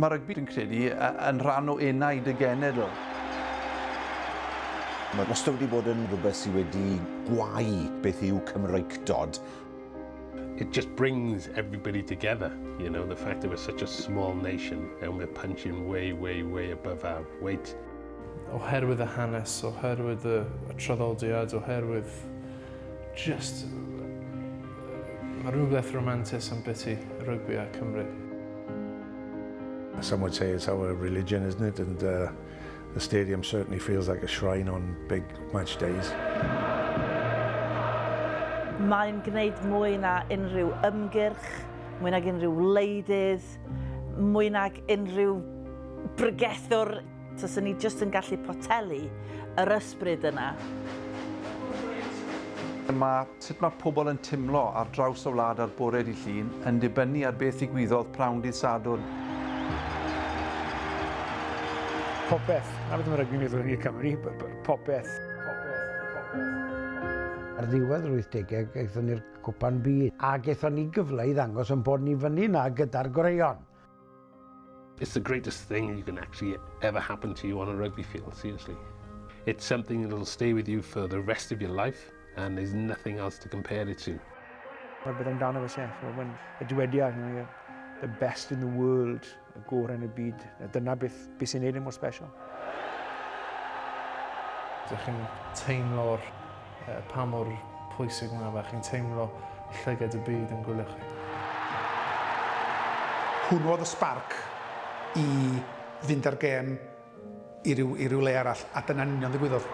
Mae rygbi yn credu yn rhan o enaid y genedl. Mae wastad wedi bod yn rhywbeth sydd wedi gwau beth yw Cymreicdod. It just brings everybody together, you know, the fact that we're such a small nation and we're punching way, way, way above our weight. Oherwydd y hanes, oherwydd y traddodiad, oherwydd just... Mae rhywbeth romantis am beth i rygbi a Cymru. Some would say it's our religion, isn't it? And the stadium certainly feels like a shrine on big match days. Mae'n gwneud mwy na unrhyw ymgyrch, mwy nag unrhyw wleidydd, mwy nag unrhyw bregethwr. Tasa ni jyst yn gallu poteli yr ysbryd yna. Sut mae pobl yn timlo ar draws y wlad ar bore dydd Llun yn dibynnu ar beth ddigwyddodd prawn dydd Sadwrn. Popeth. Na beth mae rygbi'n meddwl yn i'r Cymru, popeth. Ar ddiwedd yr 80au, gaethon ni'r Cwpan byd, a gaethon ni gyfle i ddangos yn bod ni fyny na gyda'r gwreion. It's the greatest thing you can actually ever happen to you on a rugby field, seriously. It's something that will stay with you for the rest of your life, and there's nothing else to compare it to. Mae beth amdano fe se, y diwediad, the best in the world, y gorau yn y byd. Dyna beth sy'n neud yn mor special. Dych chi'n teimlo'r pa mor pwysig yna fe, chi'n teimlo llygad y byd yn gwylio chi. Hwnnw oedd y sparc i fynd ar gêm i ryw le arall, a dyna'n union ddigwyddodd.